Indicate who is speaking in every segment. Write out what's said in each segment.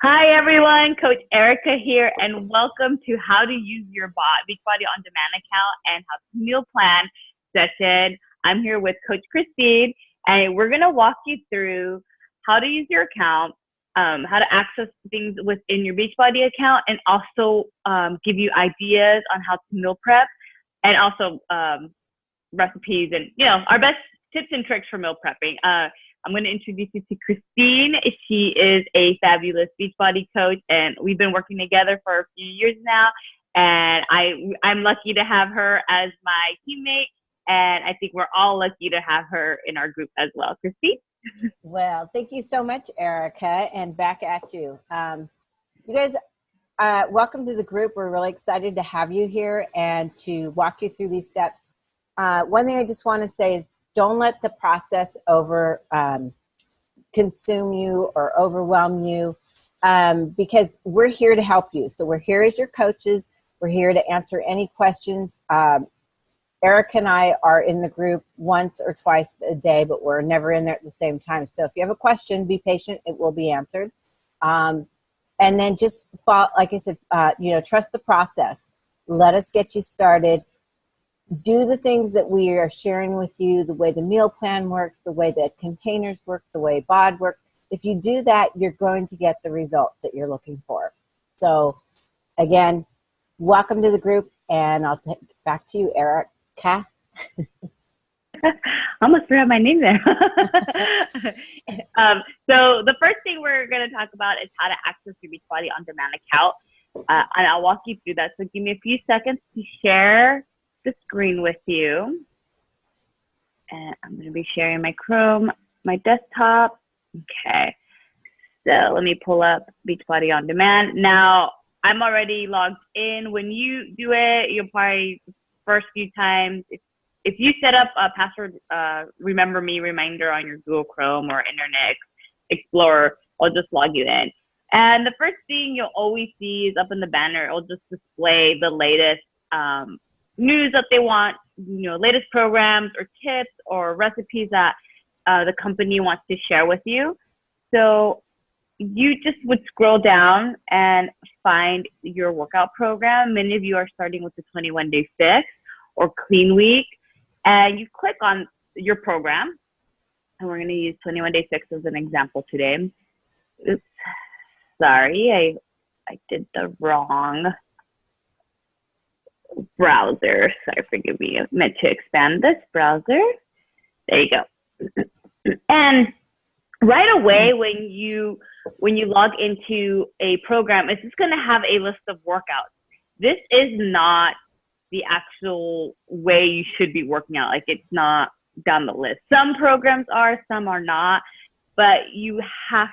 Speaker 1: Hi everyone, Coach Erica here, and welcome to How to Use Your Beachbody On Demand account and How to Meal Plan session. I'm here with Coach Christine, and we're gonna walk you through how to use your account, how to access things within your Beachbody account, and also give you ideas on how to meal prep, and also recipes and our best tips and tricks for meal prepping. I'm going to introduce you to Christine. She is a fabulous Beachbody coach, and we've been working together for a few years now. And I'm lucky to have her as my teammate, and I think we're all lucky to have her in our group as well. Christine?
Speaker 2: Well, thank you so much, Erica, and back at you. You guys, welcome to the group. We're really excited to have you here and to walk you through these steps. One thing I just want to say is don't let the process consume you or overwhelm you, because we're here to help you. So we're here as your coaches. We're here to answer any questions. Erica and I are in the group once or twice a day, but we're never in there at the same time. So if you have a question, be patient. It will be answered. And then just follow, like I said, trust the process. Let us get you started. Do the things that we are sharing with you, the way the meal plan works, the way that containers work, the way BOD works. If you do that, you're going to get the results that you're looking for. So again, welcome to the group, and I'll take it back to you, Erica.
Speaker 1: I almost forgot my name there. So the first thing we're going to talk about is how to access your Beachbody On Demand account. And I'll walk you through that. So give me a few seconds to share the screen with you. And I'm going to be sharing my Chrome, my desktop. Okay. So let me pull up Beachbody On Demand. Now, I'm already logged in. When you do it, you'll probably, first few times, if you set up a password remember me reminder on your Google Chrome or Internet Explorer, I'll just log you in. And the first thing you'll always see is up in the banner, it'll just display the latest news that they want, latest programs or tips or recipes that the company wants to share with you. So you just would scroll down and find your workout program. Many of you are starting with the 21-day fix or clean week, and you click on your program. And we're going to use 21-day fix as an example today. Oops, sorry, I did the wrong browser. Sorry, forgive me. I meant to expand this browser. There you go. And right away, when you log into a program, it's just going to have a list of workouts. This is not the actual way you should be working out. Like, it's not down the list. Some programs are, some are not. But you have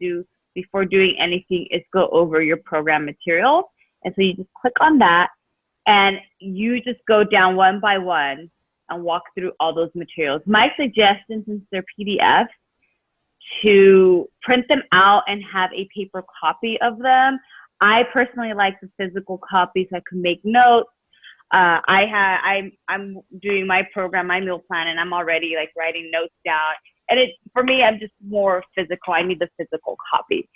Speaker 1: to, before doing anything, is go over your program material. And so you just click on that, and you just go down one by one and walk through all those materials. My suggestion, since they're PDFs, to print them out and have a paper copy of them. I personally like the physical copies. I can make notes. I'm doing my program, my meal plan, and I'm already like writing notes down. And for me, I'm just more physical. I need the physical copy.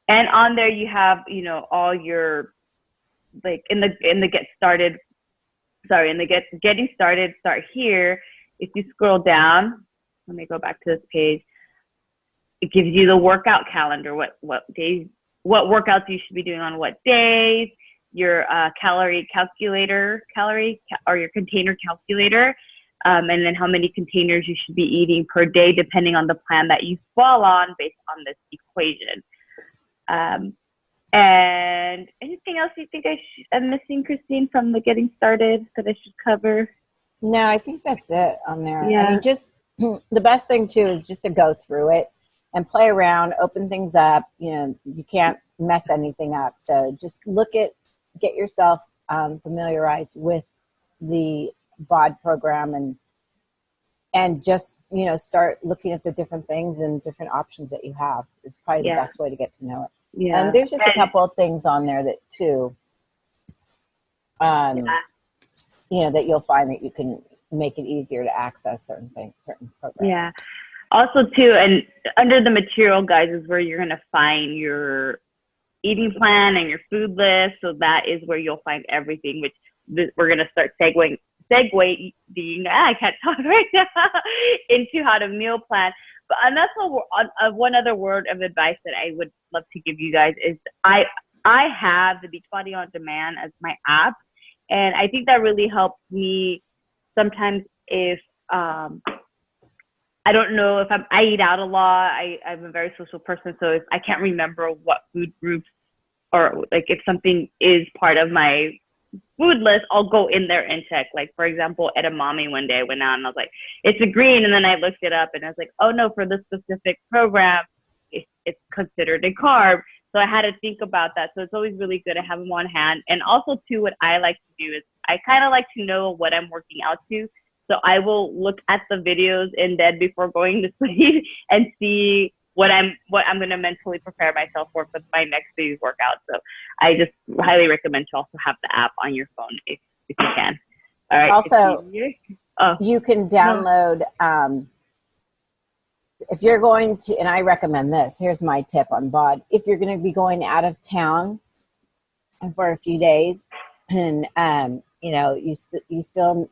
Speaker 1: And on there, you have, all your, like in the getting started, start here. If you scroll down, let me go back to this page. It gives you the workout calendar, what days, what workouts you should be doing on what days, your calorie calculator, or your container calculator, and then how many containers you should be eating per day, depending on the plan that you fall on based on this equation. And anything else you think I'm missing, Christine, from the getting started that I should cover?
Speaker 2: No, I think that's it on there.
Speaker 1: Yeah.
Speaker 2: I mean, just the best thing too is just to go through it and play around, open things up. You can't mess anything up. So just get yourself familiarized with the BOD program and just, start looking at the different things and different options that you have. Is probably the best way to get to know it.
Speaker 1: Yeah.
Speaker 2: And there's just a couple of things on there that too, that you'll find that you can make it easier to access certain things, certain programs.
Speaker 1: Yeah. Also, too, and under the material guides is where you're going to find your eating plan and your food list. So that is where you'll find everything, which we're going to start segueing, I can't talk right now, into how to meal plan. But and that's one other word of advice that I would love to give you guys is I have the Beachbody On Demand as my app. And I think that really helps me sometimes if I don't know if I eat out a lot. I'm a very social person, so if I can't remember what food groups or like if something is part of my food list, I'll go in there and check. Like for example, edamame one day I went out and I was like, it's a green, and then I looked it up and I was like, oh no, for this specific program, it's considered a carb. So I had to think about that. So it's always really good to have them on hand. And also too, what I like to do is I kind of like to know what I'm working out to. So I will look at the videos in bed before going to sleep and see what I'm going to mentally prepare myself for my next day's workout. So I just highly recommend to also have the app on your phone if you can. All right.
Speaker 2: Also, you can download, if you're going to, and I recommend this, here's my tip on BOD. If you're going to be going out of town for a few days and, you know, you're still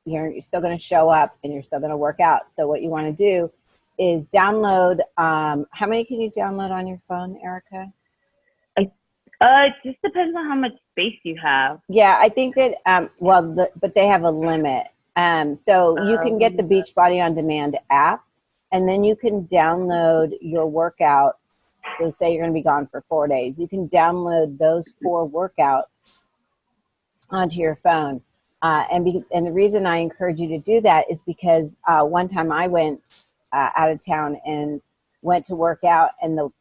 Speaker 2: going to show up and you're still going to work out. So what you want to do is download, how many can you download on your phone, Erica?
Speaker 1: It just depends on how much space you have.
Speaker 2: Yeah, I think that, but they have a limit. So you can get the Beachbody On Demand app, and then you can download your workouts. So say you're going to be gone for 4 days. You can download those 4 workouts onto your phone. And the reason I encourage you to do that is because one time I went out of town and went to work out, and the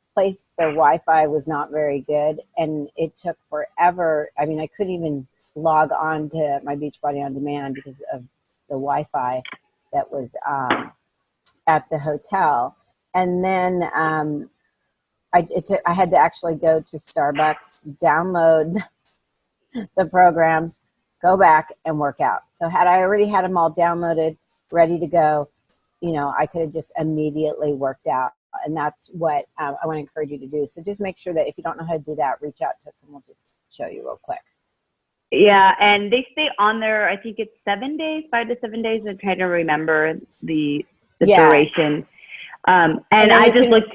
Speaker 2: Wi-Fi was not very good, and it took forever. I mean, I couldn't even log on to my Beachbody On Demand because of the Wi-Fi that was at the hotel. And then I had to actually go to Starbucks, download the programs, go back and work out. So had I already had them all downloaded, ready to go, you know, I could have just immediately worked out. And that's what I want to encourage you to do. So just make sure that if you don't know how to do that, reach out to us and we'll just show you real quick.
Speaker 1: Yeah, and they stay on there, I think it's 7 days, 5 to 7 days. I'm trying to remember the duration. And I just looked.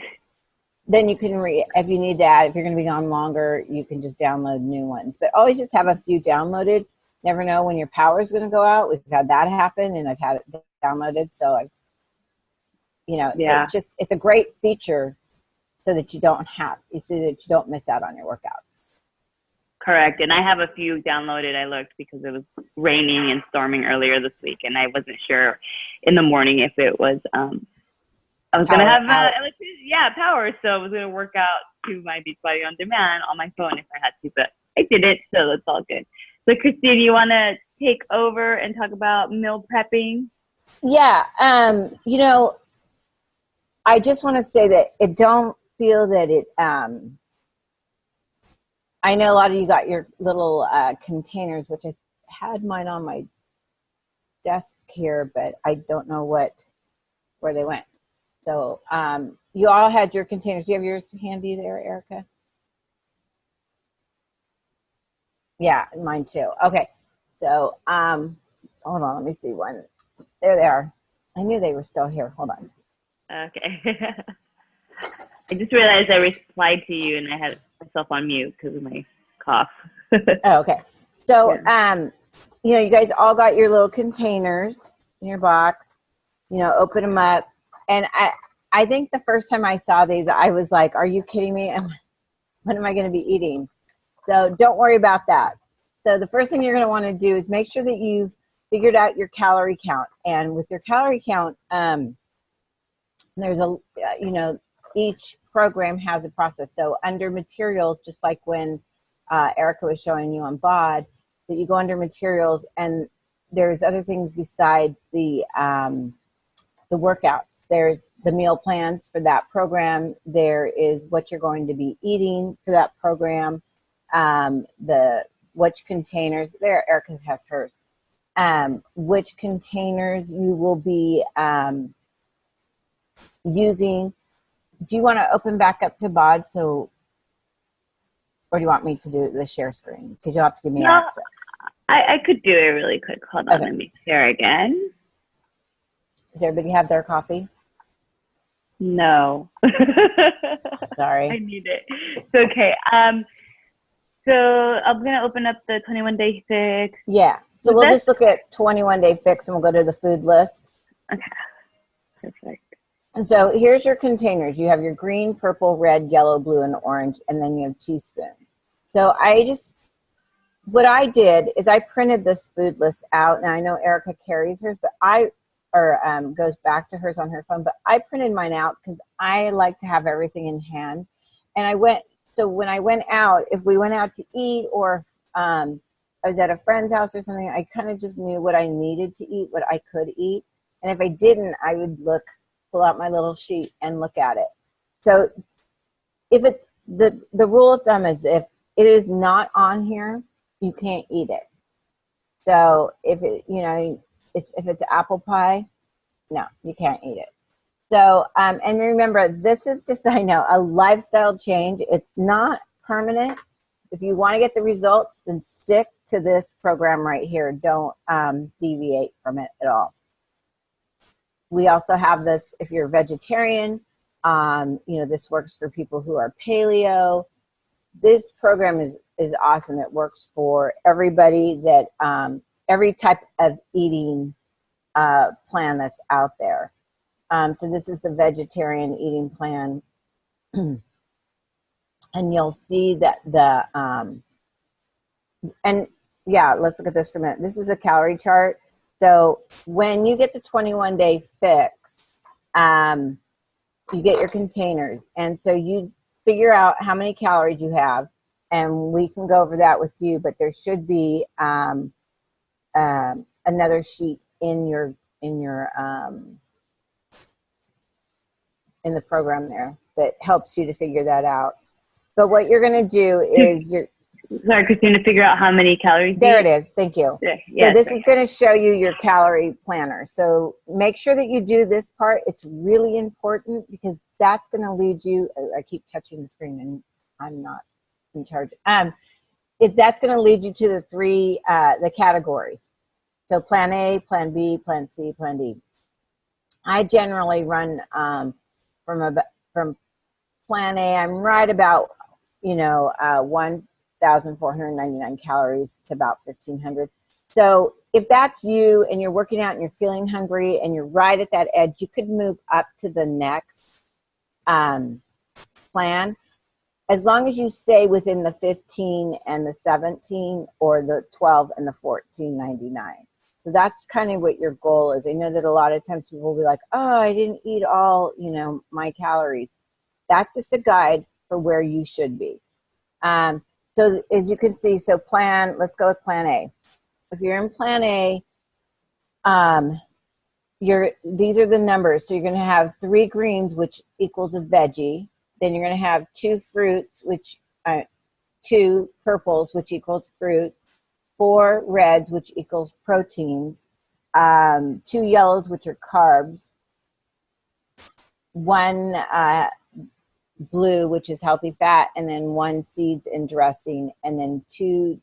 Speaker 2: Then you can if you need that, if you're going to be gone longer, you can just download new ones. But always just have a few downloaded. Never know when your power is going to go out. We've had that happen, and I've had it downloaded. So it's a great feature so that you don't miss out on your workouts.
Speaker 1: Correct. And I have a few downloaded. I looked because it was raining and storming earlier this week, and I wasn't sure in the morning if it was I was going to have electricity, power. So I was going to work out to my Beachbody On Demand on my phone if I had to, but I didn't, so it's all good. So Christine, you want to take over and talk about meal prepping?
Speaker 2: Yeah. I just want to say that don't feel that it, I know a lot of you got your little containers, which I had mine on my desk here, but I don't know where they went. So you all had your containers. Do you have yours handy there, Erica? Yeah, mine too. Okay. So hold on, let me see one. There they are. I knew they were still here. Hold on.
Speaker 1: Okay. I just realized I replied to you and I had myself on mute because of my cough.
Speaker 2: Oh, okay. So, you guys all got your little containers in your box, open them up. And I think the first time I saw these, I was like, are you kidding me? What am I going to be eating? So don't worry about that. So the first thing you're going to want to do is make sure that you've figured out your calorie count. And with your calorie count, there's each program has a process. So under materials, just like when Erica was showing you on BOD, that you go under materials, and there's other things besides the workouts. There's the meal plans for that program. There is what you're going to be eating for that program. Which containers, there Erica has hers. Which containers you will be using, do you want to open back up to BOD? So, or do you want me to do the share screen? Because you'll have to give me access.
Speaker 1: I could do it really quick. Hold on, let me share again.
Speaker 2: Does everybody have their coffee?
Speaker 1: No.
Speaker 2: Sorry.
Speaker 1: I need it. It's okay. So I'm going to open up the 21-day fix.
Speaker 2: Yeah. So we'll just look at 21-day fix and we'll go to the food list. Okay.
Speaker 1: Perfect.
Speaker 2: And so here's your containers. You have your green, purple, red, yellow, blue, and orange, and then you have teaspoons. So what I did is I printed this food list out. Now I know Erica carries hers, but goes back to hers on her phone, but I printed mine out because I like to have everything in hand. And when I went out, if we went out to eat or I was at a friend's house or something, I kind of just knew what I needed to eat, what I could eat. And if I didn't, I would pull out my little sheet and look at it. So the rule of thumb is if it is not on here, you can't eat it. So if it's apple pie, no, you can't eat it. So, and remember, this is just, I know, a lifestyle change. It's not permanent. If you want to get the results, then stick to this program right here. Don't deviate from it at all. We also have this, if you're vegetarian, this works for people who are paleo. This program is awesome. It works for everybody that, every type of eating plan that's out there. So this is the vegetarian eating plan. And you'll see that let's look at this for a minute. This is a calorie chart. So when you get the 21-day fix, you get your containers. And so you figure out how many calories you have, and we can go over that with you, but there should be another sheet in the program there that helps you to figure that out. But what you're going to do is
Speaker 1: Sorry, Christine, to figure out how many calories.
Speaker 2: There it is. Thank you.
Speaker 1: Yeah,
Speaker 2: so this is going to show you your calorie planner. So make sure that you do this part. It's really important because that's going to lead you. I keep touching the screen and I'm not in charge. That's going to lead you to the categories. So plan A, plan B, plan C, plan D. I generally run from plan A. I'm right about 1,499 calories to about 1,500. So if that's you and you're working out and you're feeling hungry and you're right at that edge, you could move up to the next plan, as long as you stay within the 15 and the 17 or the 12 and the 14.99. So that's kind of what your goal is. I know that a lot of times people will be like, oh, I didn't eat all, my calories. That's just a guide for where you should be. So as you can see, let's go with plan A. If you're in plan A, these are the numbers. So you're going to have 3 greens, which equals a veggie. Then you're going to have 2 fruits, 2 purples, which equals fruit. 4 reds, which equals proteins. 2 yellows, which are carbs. 1 blue, which is healthy fat, and then 1 seeds and dressing, and then 2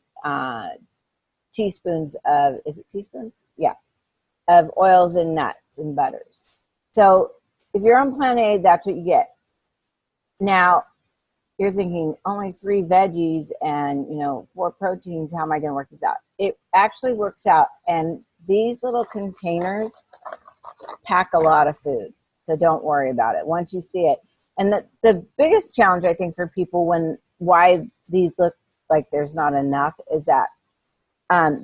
Speaker 2: teaspoons of, is it teaspoons? Yeah, of oils and nuts and butters. So if you're on plan A, that's what you get. Now, you're thinking only 3 veggies and 4 proteins, how am I going to work this out? It actually works out, and these little containers pack a lot of food, so don't worry about it once you see it. And the biggest challenge, I think, for people why these look like there's not enough is that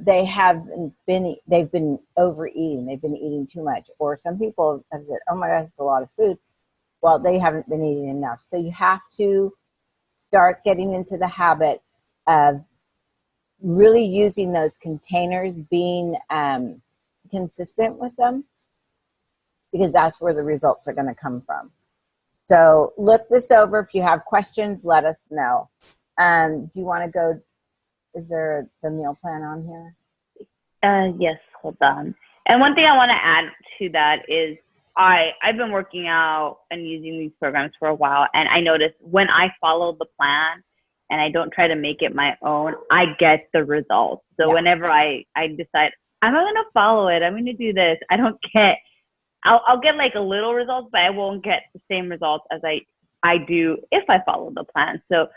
Speaker 2: they've been overeating. They've been eating too much. Or some people have said, oh my gosh, it's a lot of food. Well, they haven't been eating enough. So you have to start getting into the habit of really using those containers, being consistent with them, because that's where the results are going to come from. So look this over. If you have questions, let us know. Do you want to go? Is there the meal plan on here?
Speaker 1: Yes, hold on. And one thing I want to add to that is I've been working out and using these programs for a while, and I noticed when I follow the plan and I don't try to make it my own, I get the results. So whenever I decide I'm not gonna follow it, I'm gonna do this, I'll get like a little results, but I won't get the same results as I do if I follow the plan. So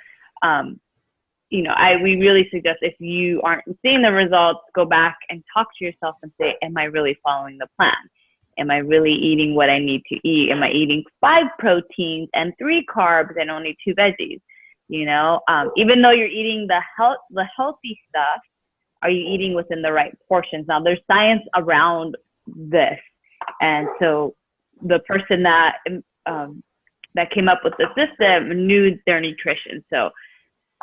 Speaker 1: we really suggest, if you aren't seeing the results, go back and talk to yourself and say, am I really following the plan? Am I really eating what I need to eat? Am I eating 5 proteins and 3 carbs and only 2 veggies? Even though you're eating the healthy stuff, are you eating within the right portions? Now, there's science around this. And so the person that came up with the system knew their nutrition. So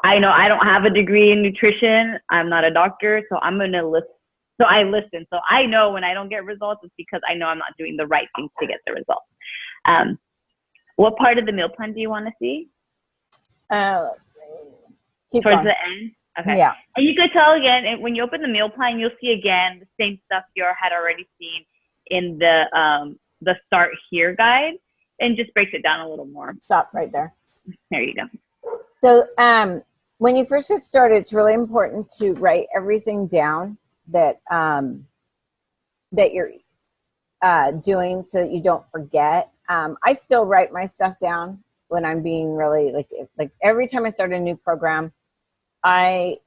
Speaker 1: I know I don't have a degree in nutrition. I'm not a doctor, so I'm going to listen. So I listen. So I know when I don't get results, it's because I know I'm not doing the right things to get the results. What part of the meal plan do you want to see?
Speaker 2: Keep
Speaker 1: Towards
Speaker 2: going.
Speaker 1: the end? Okay.
Speaker 2: Yeah.
Speaker 1: And you could tell again, when you open the meal plan, you'll see again the same stuff you had already seen in the Start Here guide, and just breaks it down a little more.
Speaker 2: Stop right there.
Speaker 1: There you go.
Speaker 2: So when you first get started, it's really important to write everything down that you're doing, so that you don't forget. I still write my stuff down when I'm being really like every time I start a new program, I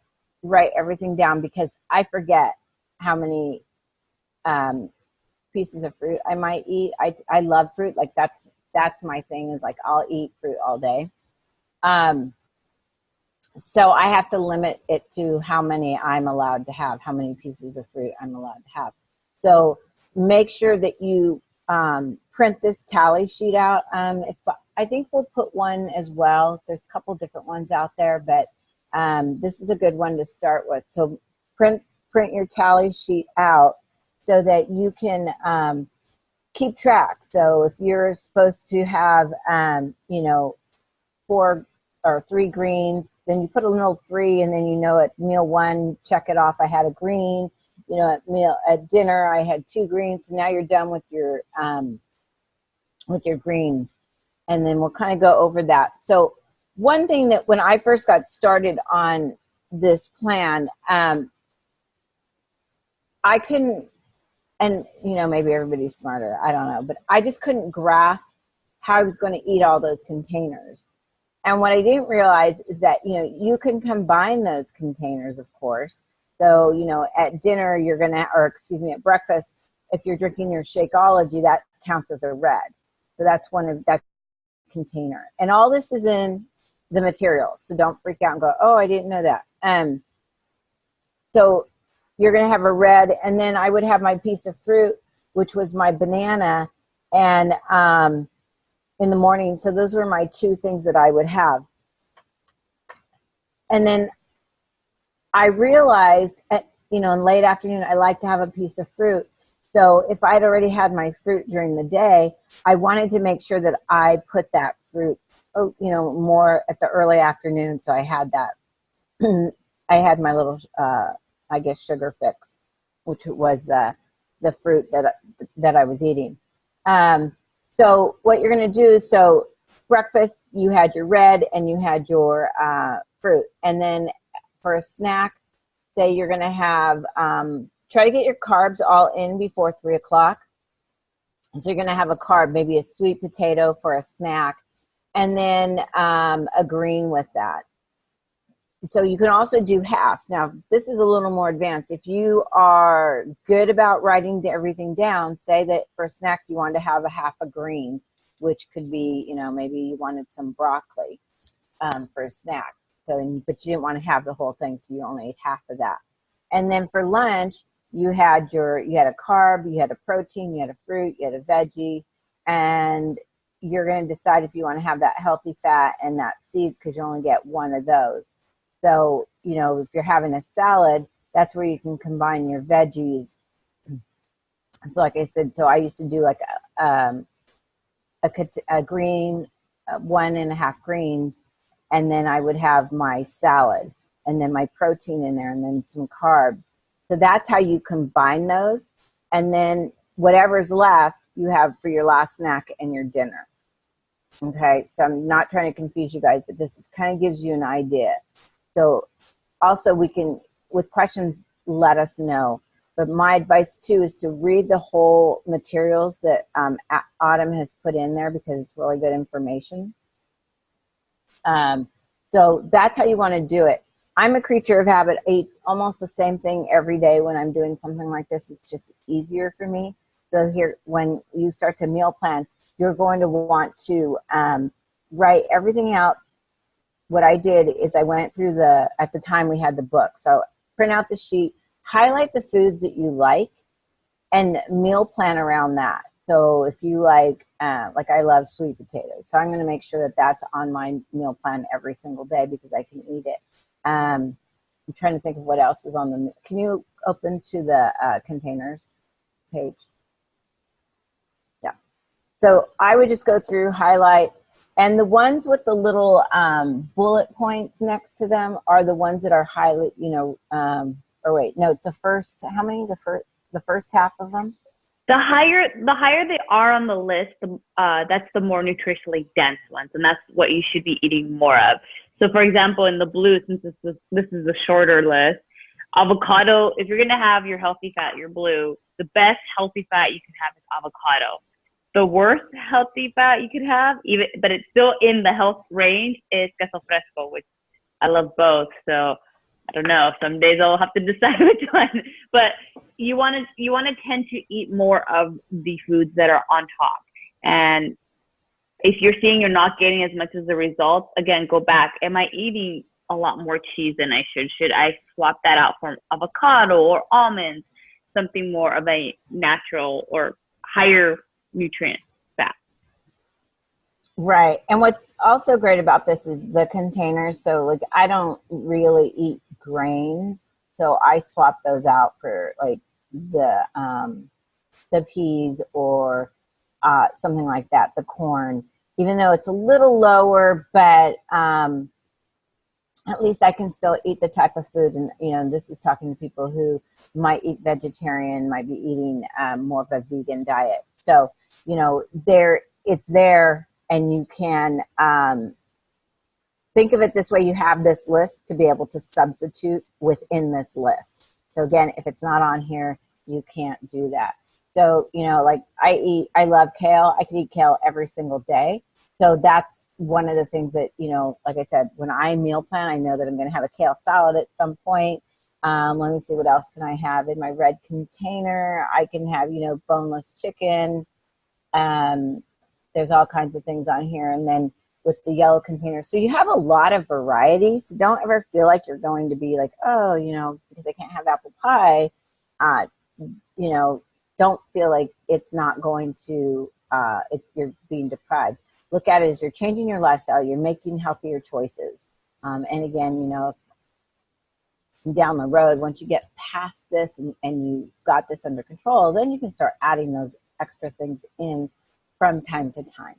Speaker 2: write everything down because I forget how many pieces of fruit I might eat. I love fruit. Like that's my thing, is like I'll eat fruit all day. So I have to limit it to how many I'm allowed to have, how many pieces of fruit I'm allowed to have. So make sure that you print this tally sheet out. I think we'll put one as well. There's a couple different ones out there, but this is a good one to start with. So print your tally sheet out so that you can keep track. So if you're supposed to have 4 or 3 greens, then you put a little 3, and then at meal 1, check it off. I had a green. At dinner I had 2 greens. So now you're done with your greens, and then we'll kind of go over that. So one thing that when I first got started on this plan, I couldn't, and maybe everybody's smarter, I don't know, but I just couldn't grasp how I was going to eat all those containers. And what I didn't realize is that, you can combine those containers, of course. So, at dinner, at breakfast, if you're drinking your Shakeology, that counts as a red. So that's that container. And all this is in the material. So don't freak out and go, oh, I didn't know that. So you're going to have a red, and then I would have my piece of fruit, which was my banana, and in the morning. So those were my 2 things that I would have. And then I realized in late afternoon, I like to have a piece of fruit. So if I'd already had my fruit during the day, I wanted to make sure that I put that fruit, more at the early afternoon. So I had that, I had my little, sugar fix, which was the fruit that I was eating. So what you're going to do, so breakfast, you had your red and you had your fruit. And then for a snack, say you're going to have, try to get your carbs all in before 3 o'clock. So you're going to have a carb, maybe a sweet potato for a snack, and then a green with that. So you can also do halves. Now, this is a little more advanced. If you are good about writing everything down, say that for a snack you wanted to have a half a green, which could be, maybe you wanted some broccoli for a snack. But you didn't want to have the whole thing, so you only ate half of that. And then for lunch, you had a carb, you had a protein, you had a fruit, you had a veggie, and you're going to decide if you want to have that healthy fat and that seeds, because you only get one of those. So, if you're having a salad, that's where you can combine your veggies. So like I said, so I used to do like a green, 1.5 greens, and then I would have my salad, and then my protein in there, and then some carbs. So that's how you combine those. And then whatever's left, you have for your last snack and your dinner. Okay, so I'm not trying to confuse you guys, but this is kind of gives you an idea. So also we can, with questions, let us know. But my advice too is to read the whole materials that Autumn has put in there, because it's really good information. So that's how you want to do it. I'm a creature of habit. I eat almost the same thing every day when I'm doing something like this. It's just easier for me. So here, when you start to meal plan, you're going to want to write everything out. What I did is I went through at the time we had the book. So print out the sheet, highlight the foods that you like, and meal plan around that. So if you like I love sweet potatoes, so I'm going to make sure that that's on my meal plan every single day because I can eat it. I'm trying to think of what else is on the, can you open to the containers page? Yeah. So I would just go through, highlight, and the ones with the little bullet points next to them are the ones that are highly, or wait, no, it's the first, how many? The first half of them?
Speaker 1: The higher they are on the list, that's the more nutritionally dense ones, and that's what you should be eating more of. So, for example, in the blue, since this is a shorter list, avocado. If you're gonna have your healthy fat, your blue, the best healthy fat you can have is avocado. The worst healthy fat you could have, but it's still in the health range, is queso fresco, which I love both. So I don't know. Some days I'll have to decide which one. But you want to tend to eat more of the foods that are on top. And if you're seeing you're not getting as much as the results, again, go back. Am I eating a lot more cheese than I should? Should I swap that out for avocado or almonds, something more of a natural or higher nutrient fat?
Speaker 2: Right. And what's also great about this is the containers. So like I don't really eat grains, so I swap those out for like the peas or something like that, the corn, even though it's a little lower, but at least I can still eat the type of food. And this is talking to people who might eat vegetarian, might be eating more of a vegan diet. So it's there, and you can think of it this way. You have this list to be able to substitute within this list. So again, if it's not on here, you can't do that. So, like I love kale. I could eat kale every single day. So that's one of the things that, like I said, when I meal plan, I know that I'm going to have a kale salad at some point. Let me see, what else can I have in my red container? I can have, boneless chicken. There's all kinds of things on here. And then with the yellow container. So you have a lot of variety. So don't ever feel like you're going to be like, oh, because I can't have apple pie, don't feel like it's not going to, you're being deprived. Look at it as you're changing your lifestyle. You're making healthier choices. And again, down the road, once you get past this and you got this under control, then you can start adding those extra things in from time to time.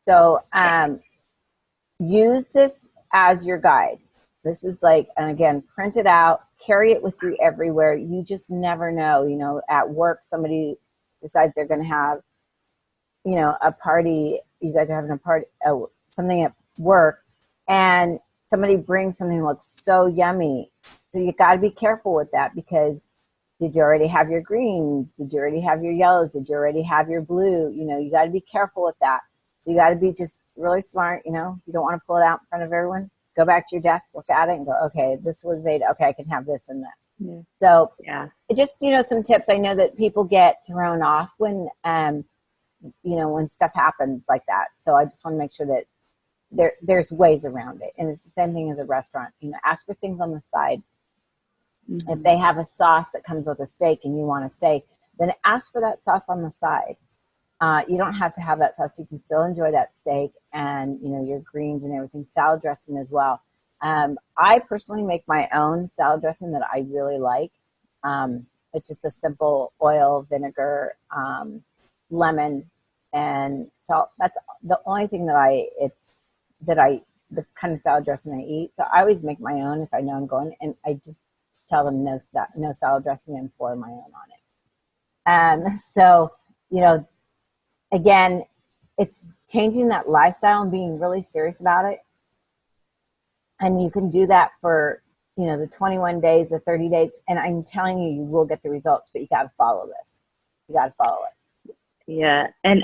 Speaker 2: So use this as your guide. This is and again, print it out, carry it with you everywhere. You just never know, at work, somebody decides they're going to have, a party. You guys are having a party, something at work, and somebody brings something that looks so yummy. So you got to be careful with that, because did you already have your greens? Did you already have your yellows? Did you already have your blue? You got to be careful with that. So you got to be just really smart. You don't want to pull it out in front of everyone. Go back to your desk, look at it, and go, okay, this was made. Okay, I can have this and this. Yeah. So yeah, just some tips. I know that people get thrown off when when stuff happens like that. So I just want to make sure that there's ways around it. And it's the same thing as a restaurant. Ask for things on the side. Mm-hmm. If they have a sauce that comes with a steak and you want a steak, then ask for that sauce on the side. You don't have to have that sauce. You can still enjoy that steak and, your greens and everything. Salad dressing as well. I personally make my own salad dressing that I really like. It's just a simple oil, vinegar, lemon, and salt. That's the only thing the kind of salad dressing I eat. So I always make my own if I know I'm going, and I just tell them no salad dressing and pour my own on it. So, you know, again, it's changing that lifestyle and being really serious about it. And you can do that for, you know, the 21 days, the 30 days. And I'm telling you, you will get the results, but you got to follow this. You got to follow it.
Speaker 1: Yeah. And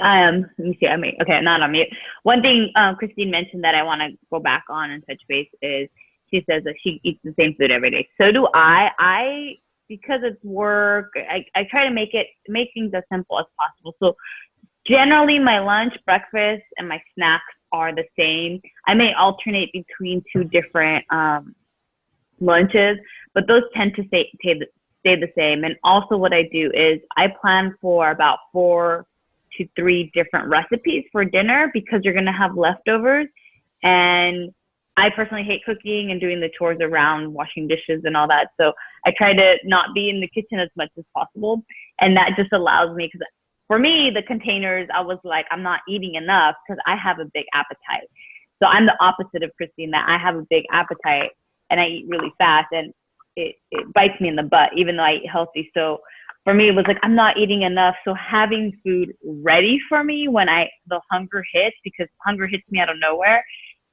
Speaker 1: let me see. Okay, not on mute. One thing Christine mentioned that I want to go back on and touch base is she says that she eats the same food every day. So do I because it's work, I try to make things as simple as possible. So generally my lunch, breakfast, and my snacks are the same. I may alternate between two different lunches, but those tend to stay the same. And also what I do is I plan for about 4 to 3 different recipes for dinner, because you're going to have leftovers. And I personally hate cooking and doing the chores around washing dishes and all that. So I try to not be in the kitchen as much as possible. And that just allows me, because for me, the containers, I was like, I'm not eating enough because I have a big appetite. So I'm the opposite of Christine, that I have a big appetite and I eat really fast, and it bites me in the butt, even though I eat healthy. So for me, it was like, I'm not eating enough. So having food ready for me when the hunger hits, because hunger hits me out of nowhere,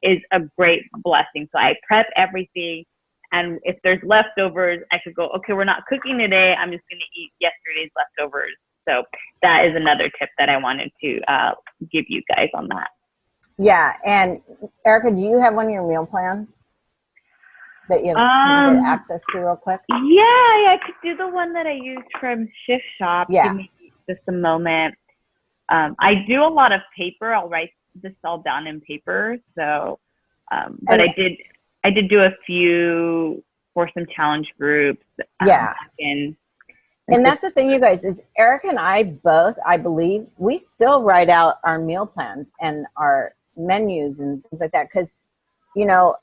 Speaker 1: is a great blessing. So I prep everything. And if there's leftovers, I could go, okay, we're not cooking today. I'm just going to eat yesterday's leftovers. So that is another tip that I wanted to give you guys on that.
Speaker 2: Yeah. And Erica, do you have one of your meal plans that you can get access to real quick?
Speaker 1: Yeah, I could do the one that I used from Shift Shop.
Speaker 2: Yeah.
Speaker 1: Give me just a moment. I do a lot of paper. I'll write this all down in paper. So, but I did do a few for some challenge groups.
Speaker 2: Yeah. And that's the thing, you guys, is Erica and I both, I believe, we still write out our meal plans and our menus and things like that. Because, you know,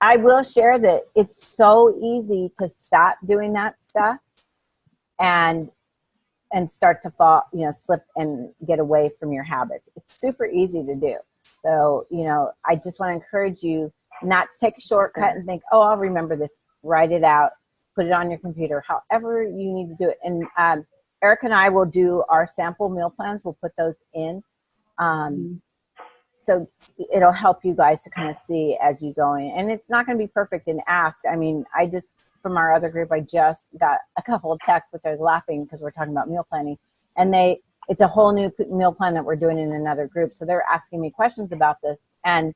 Speaker 2: I will share that it's so easy to stop doing that stuff and start to fall, you know, slip and get away from your habits. It's super easy to do. So, you know, I just want to encourage you not to take a shortcut and think, oh, I'll remember this. Write it out, put it on your computer, however you need to do it. And Erica and I will do our sample meal plans. We'll put those in. So it'll help you guys to kind of see as you go in. And it's not going to be perfect, and ask. I mean, from our other group, I just got a couple of texts, which I was laughing because we're talking about meal planning. And it's a whole new meal plan that we're doing in another group. So they're asking me questions about this. And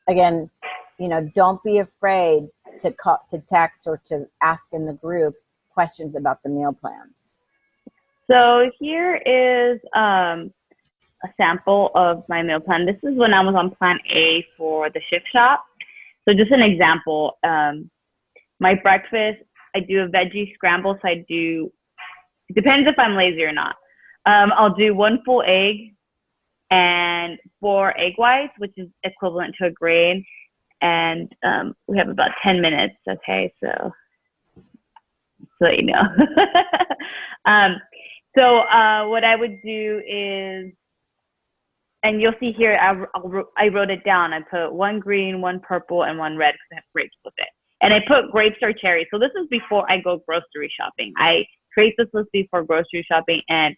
Speaker 2: again, you know, don't be afraid to call, to text, or to ask in the group questions about the meal plans.
Speaker 1: So here is a sample of my meal plan. This is when I was on plan A for the Shift Shop. So just an example, my breakfast, I do a veggie scramble. So it depends if I'm lazy or not. I'll do 1 full egg and 4 egg whites, which is equivalent to a grain. And we have about 10 minutes. Okay, so you know. So what I would do is, and you'll see here, I wrote it down. I put 1 green, 1 purple, and 1 red because I have grapes with it. And I put grapes or cherries. So this is before I go grocery shopping. I create this list before grocery shopping. And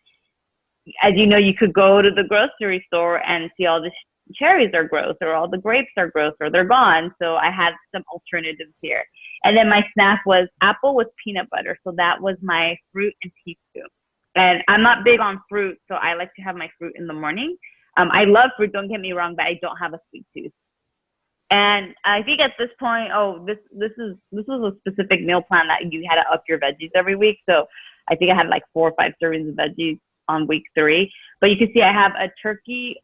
Speaker 1: as you know, you could go to the grocery store and see all the cherries are gross, or all the grapes are gross, or they're gone. So I had some alternatives here. And then my snack was apple with peanut butter. So that was my fruit and teaspoon. And I'm not big on fruit, so I like to have my fruit in the morning. I love fruit, don't get me wrong, but I don't have a sweet tooth. And I think at this point, this was a specific meal plan that you had to up your veggies every week. So I think I had like 4 or 5 servings of veggies on week 3. But you can see I have a turkey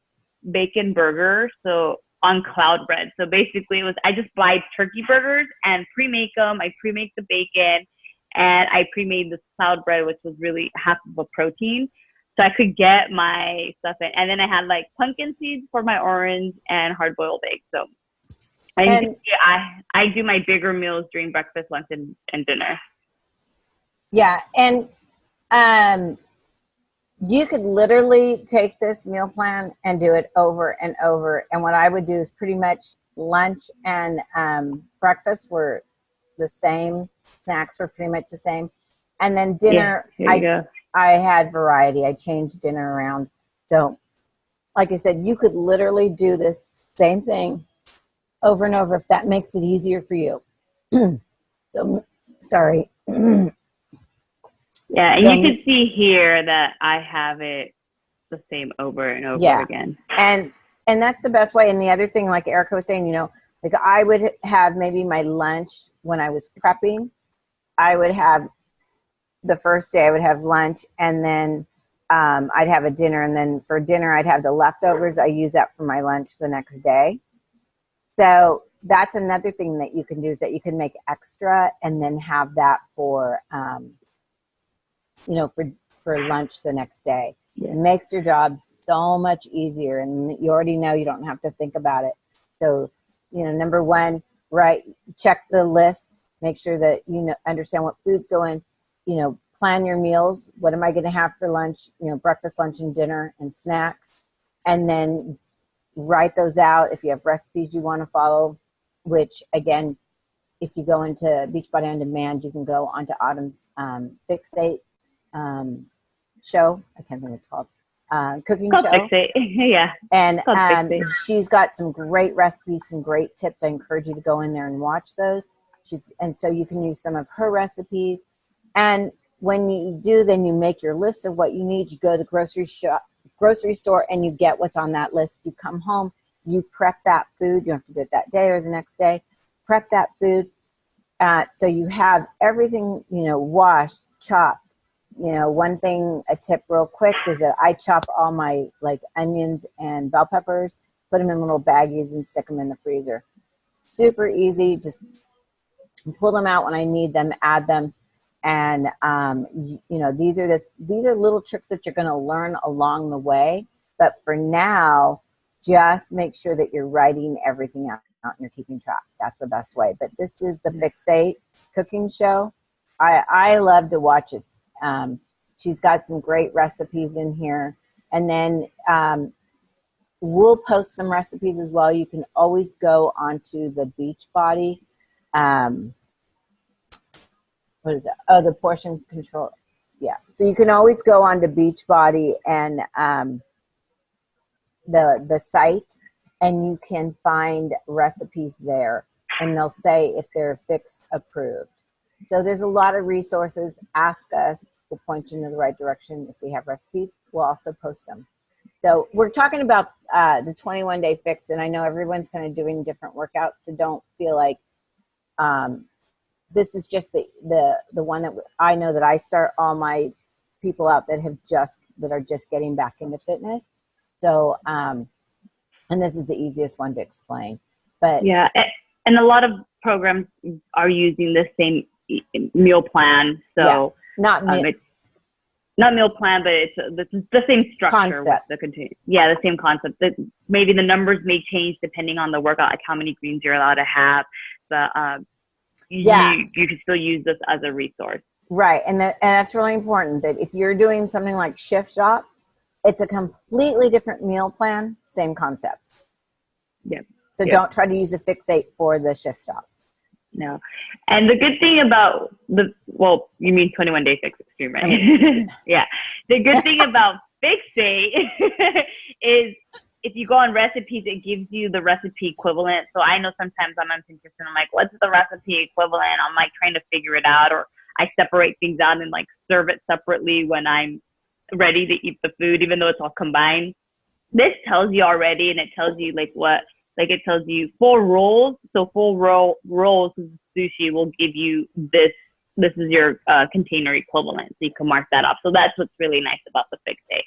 Speaker 1: bacon burger, so on cloud bread. So basically I just buy turkey burgers and pre-make them. I pre-make the bacon, and I pre-made this cloud bread, which was really half of a protein. So I could get my stuff in. And then I had like pumpkin seeds for my orange and hard-boiled eggs. So I do my bigger meals during breakfast, lunch, and dinner.
Speaker 2: Yeah, and you could literally take this meal plan and do it over and over. And what I would do is pretty much lunch and breakfast were the same. Snacks were pretty much the same. And then dinner, I had variety. I changed dinner around. So, like I said, you could literally do this same thing over and over if that makes it easier for you. So, sorry.
Speaker 1: Yeah, and you can see here that I have it the same over and over again.
Speaker 2: And that's the best way. And the other thing, like Erica was saying, like I would have maybe my lunch when I was prepping. I would have the first day I would have lunch, and then I'd have a dinner, and then for dinner I'd have the leftovers. I use that for my lunch the next day. So that's another thing that you can do, is that you can make extra and then have that for for lunch the next day. It makes your job so much easier, and you already know you don't have to think about it. So, number one, right, check the list, make sure that you understand what foods go in, plan your meals. What am I going to have for lunch? Breakfast, lunch, and dinner, and snacks. And then write those out if you have recipes you want to follow, which again, if you go into Beachbody On Demand, you can go onto Autumn's Fixate show. I can't think what it's called. Cooking show.
Speaker 1: Fixate. Yeah.
Speaker 2: And she's got some great recipes, some great tips. I encourage you to go in there and watch those. And so you can use some of her recipes. And when you do, then you make your list of what you need. You go to the grocery store, and you get what's on that list. You come home, you prep that food. You don't have to do it that day or the next day. Prep that food. So you have everything, washed, chopped. One thing, a tip real quick, is that I chop all my onions and bell peppers, put them in little baggies and stick them in the freezer. Super easy. Just pull them out when I need them, add them. And, these are little tricks that you're going to learn along the way. But for now, just make sure that you're writing everything out and you're keeping track. That's the best way. But this is the Fixate cooking show. I love to watch it. She's got some great recipes in here. And then we'll post some recipes as well. You can always go onto the Beachbody. What is that? Oh, the portion control. Yeah. So you can always go on to Beachbody and the site, and you can find recipes there, and they'll say if they're Fix approved. So there's a lot of resources. Ask us. We'll point you in the right direction. If we have recipes, we'll also post them. So we're talking about the 21-day fix, and I know everyone's kind of doing different workouts, so don't feel like this is just the one that I know that I start all my people out that are just getting back into fitness. So, and this is the easiest one to explain. But
Speaker 1: yeah, and a lot of programs are using the same meal plan. So
Speaker 2: not
Speaker 1: meal plan, but it's the same structure.
Speaker 2: Concept.
Speaker 1: The same concept. That maybe the numbers may change depending on the workout, like how many greens you're allowed to have. But you can still use this as a resource. Right.
Speaker 2: And that's really important, that if you're doing something like Shift Shop, it's a completely different meal plan, same concept.
Speaker 1: Yep.
Speaker 2: So don't try to use a Fixate for the Shift Shop.
Speaker 1: No. And the good thing about you mean 21-day fix extreme, right? Yeah. The good thing about Fixate is if you go on recipes, it gives you the recipe equivalent. So I know sometimes I'm on Pinterest and I'm like, what's the recipe equivalent? I'm trying to figure it out, or I separate things out and serve it separately when I'm ready to eat the food, even though it's all combined. This tells you already, and it tells you it tells you 4 rolls. So 4 rolls of sushi will give you this. This is your container equivalent. So you can mark that off. So that's what's really nice about the Fixate.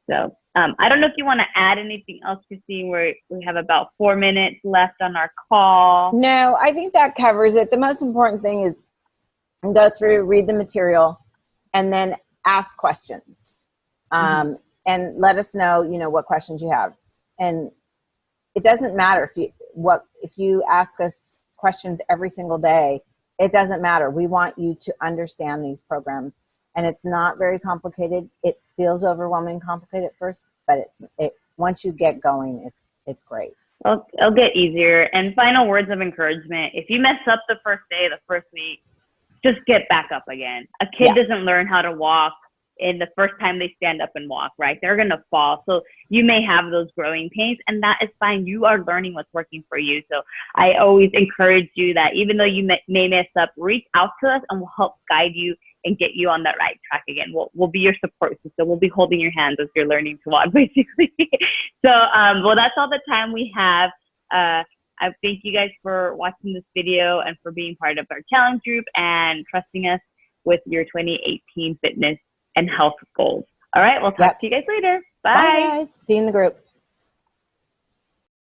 Speaker 1: So I don't know if you want to add anything else, Christine. We have about 4 minutes left on our call.
Speaker 2: No, I think that covers it. The most important thing is go through, read the material, and then ask questions. And let us know, what questions you have. And it doesn't matter if you ask us questions every single day. It doesn't matter. We want you to understand these programs. And it's not very complicated. It feels overwhelming and complicated at first, but once you get going, it's great.
Speaker 1: Well, it'll get easier. And final words of encouragement: if you mess up the first day, the first week, just get back up again. A kid doesn't learn how to walk in the first time they stand up and walk, right? They're going to fall. So you may have those growing pains, and that is fine. You are learning what's working for you. So I always encourage you that even though you may mess up, reach out to us and we'll help guide you and get you on that right track again. We'll be your support system. We'll be holding your hands as you're learning to walk, basically. So, well, that's all the time we have. I thank you guys for watching this video and for being part of our challenge group and trusting us with your 2018 fitness and health goals. All right, we'll talk to you guys later. Bye.
Speaker 2: Bye, guys. See you in the group.